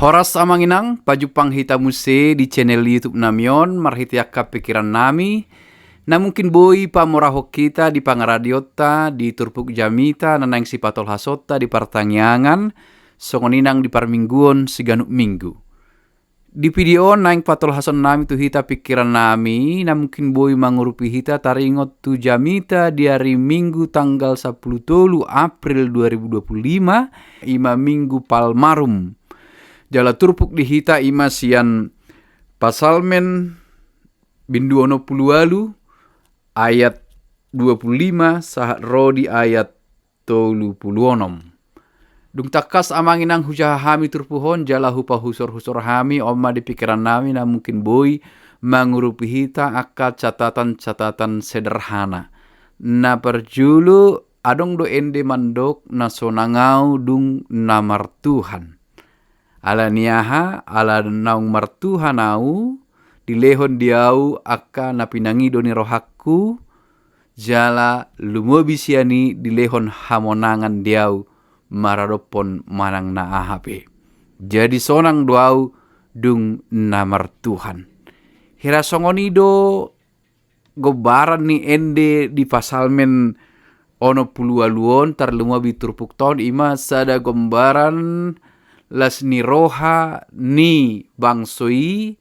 Horas amanginang, pajupang hita muse di channel YouTube namion, marhitiaka pikiran nami, na mungkin boy pamorahok kita di pangaradiota, di turpuk jamita, nanang si patol hasota di partangyangan, songoninang di parmingguon siganuk minggu. Di video naing patol hason nami tu hita pikiran nami, na mungkin boy mangurupi hita taringot tu jamita di hari Minggu tanggal 10 April 2025, ima minggu palmarum. Jala turpuk di hita ima sian pasalmen binduono pulualu ayat 25 sahat rodi ayat 36. Dung takas amanginang hujahami turpuhon jala hupa husor-husor hami oma di pikiran nami na mungkin boy mangurupi hita akka catatan-catatan sederhana. Na perjulu adong do ende mandok na sonangau dung namar Tuhan. Ala niaha, ala naung martuhan au, dilehon diau akka napinangido ni rohakku, jala lumobisiani dilehon hamonangan diau maradopon manang na ahape. Jadi sonang doau dung namar Tuhan. Hira songonido gobaran ni ende di pasalmen ono pulualuon tarlumabi turpuk ton ima sada gombaran las ni roha ni bangsoi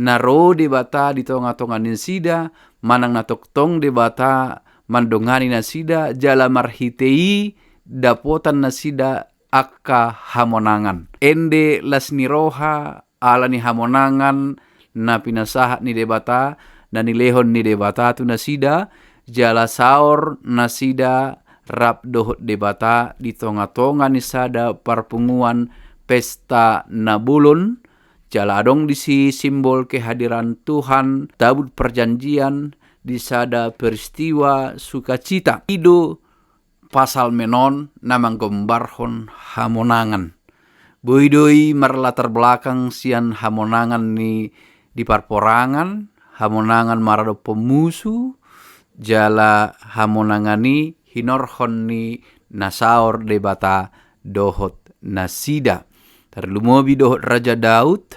naro de bata di tonga-tonga nin sida manang natoktong de bata mandongani na sida jala marhitei dapotan na sida akka hamonangan ende las ni roha ala ni hamonangan na pinasaha ni de bata na nilehon ni de bata tu na sida jala saor na sida rap dohot de bata di tonga-tonga ni sada parpunguan pesta nabulun, jala adong disi simbol kehadiran Tuhan, tabut perjanjian, disada peristiwa sukacita. Ido pasal menon namang gombarhon hamonangan. Boidoi marlatar belakang sian hamonangan ni di parporangan, hamonangan marado pemusu, jala hamonangan ni hinorhon ni nasaor debata dohot nasida. Terlumobi dohot Raja Daud,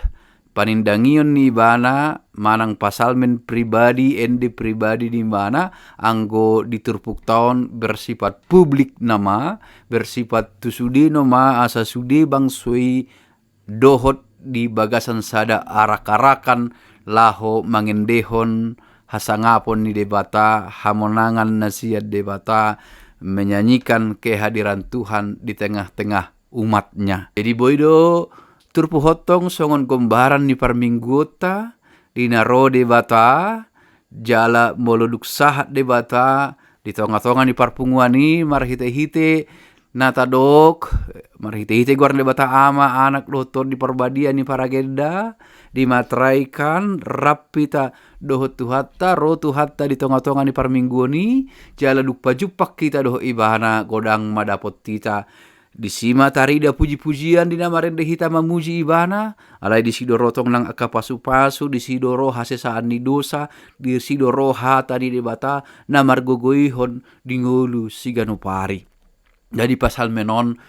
panindangion ni bana manang pasalmen pribadi ende pribadi di mana anggo diturpuk tahun bersifat publik nama, bersifat tusude nama asa sude bangsui dohot di bagasan sada arak-arakan laho mangendehon hasangapon ni debata hamonangan nasihat debata menyanyikan kehadiran Tuhan di tengah-tengah umatnya. Jadi boido turpu hotong songon gombaran ni parminggota di naro de bata jala moloduk sahat de bata di tonga-tonga ni parpunguani marhite-hite natadok marhite-hite guar de bata ama anak dotor di perbadian ni paragenda dimatraikan rapita dohot tuhatta ro tuhatta di tonga-tonga ni parmingguani jala duk pajupak kita doh ibana godang madapot kita disima tarida puji-pujian dina marende hita mamuji ibana alai disidoro tong nang akapasu-pasu disidoro hasesaan ni dosa disidoro hata di debata na margogoihon dingolu siganupari. Jadi pasal menon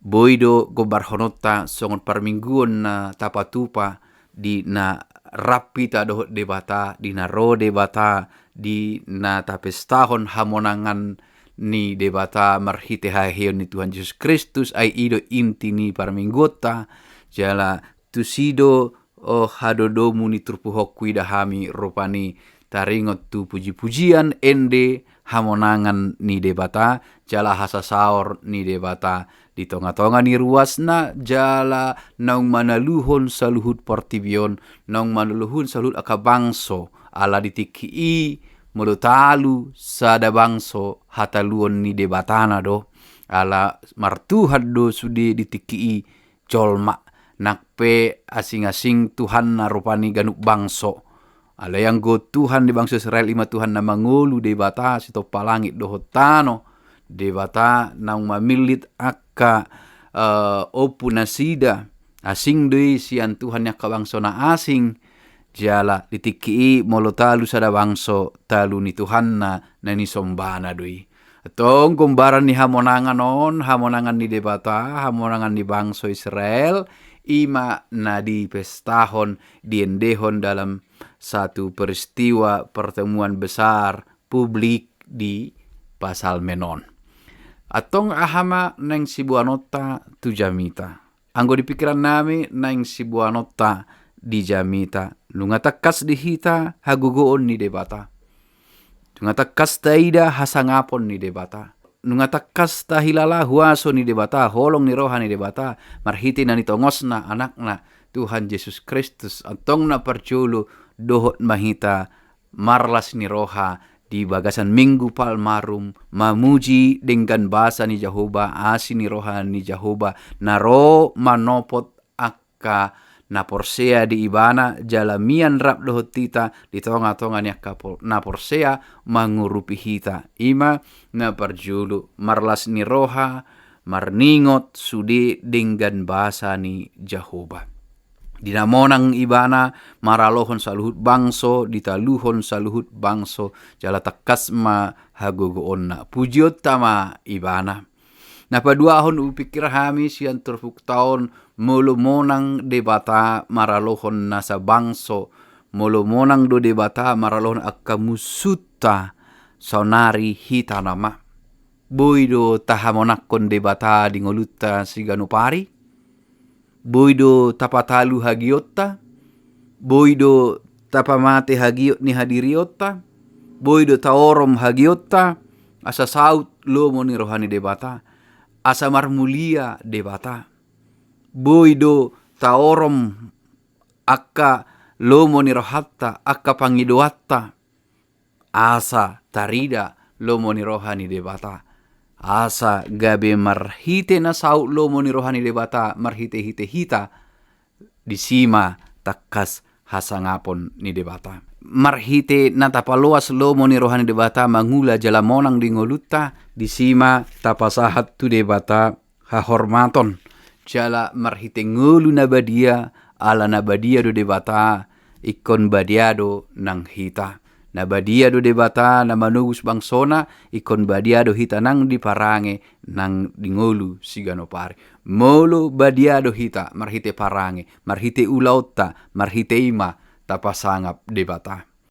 boido gobarhonota songon parmingguon na tapatupa di na rapita dohot debata di na ro debata di na tapestahon hamonangan ni debata marhite haheon ni Tuhan Yesus Kristus ai ido inti ni parminggota jala tusido hadodomu ni turpu hokui dahami ropani taringot tu puji-pujian ende hamonangan ni debata jala hasasaor ni debata di tonga-tonga ni ruasna jala naung manaluhon saluhut portibion naung manaluhun saluhut akabangso ala ditiki molutalu sada bangso hataluon ni debatana do ala martuhan do sude ditiki colma nakpe asing-asing Tuhan na rupani ganuk bangso ala yang go Tuhan di bangsa Israel ima Tuhan na mangolu debata sito palangit do hotano debata nang mamilit akka opu nasida asing doi sian Tuhan yak kabangso na asing jala ditiki molotalu sada bangso talu ni Tuhan na ni sombana doi. Atong gombaran ni hamonangan on, hamonangan ni debata, hamonangan ni bangso Israel, ima na di pestahon diendehon dalam satu peristiwa pertemuan besar publik di pasal menon. Atong ahama neng sibuanota tu jamita. Anggo di pikiran nami neng sibuanota di jamita. Nungatakas di hita hagugoon ni debata. Nungatakas taida hasangapon ni debata. Nungatakas tahilala huaso ni debata, holong ni roha ni debata, marhiti na nitongos na anak na Tuhan Yesus Kristus, atong na perculu dohot mahita marlas ni roha di bagasan minggu palmarum, mamuji dengan bahasa ni Jehovah, asi ni roha ni Jehovah, naro manopot akka na porsea di ibana jalamian rap dohot tita di tonga-tonga ni akka na porsea mangurupi hita ima na perjulu marlas ni roha marningot sudi dengan bahasa ni Jehovah. Dinamonang ibana maralohon saluhut bangso ditaluhon saluhut bangso jala takas ma hagogoon na pujiot tama ibana. Napa dua hon upikir hami sian terfuk tahun mulumonang debata maralohon nasa bangso mulumonang do debata maralohon akamusuta sonari hita nama boido tahamonakon debata di ngoluta siganupari boido tapatalu hagiotta boido tapamate hagiot ni hadiriotta boido taorom hagiotta asa saut lomo ni rohani debata asa marmulia debata boido taorom akka lomo ni rohatta akka pangidoatta asa tarida lomo ni rohani debata asa gabe marhite na saut lomo ni rohani debata marhite hite hita disima takas hasangapon ni debata marhite na tapaluas lomo ni rohani debata mangula jalamonang di ngoluta disima tapasahat tu debata hahormaton jala marhite ngulu nabadia ala nabadia do debata ikon badiado nang hita nabadia do debata na manugus bangsona ikon badiado hita nang diparange nang dingolu siganopari molo badiado hita marhite parange marhite ulautta marhite ima tapasangap debata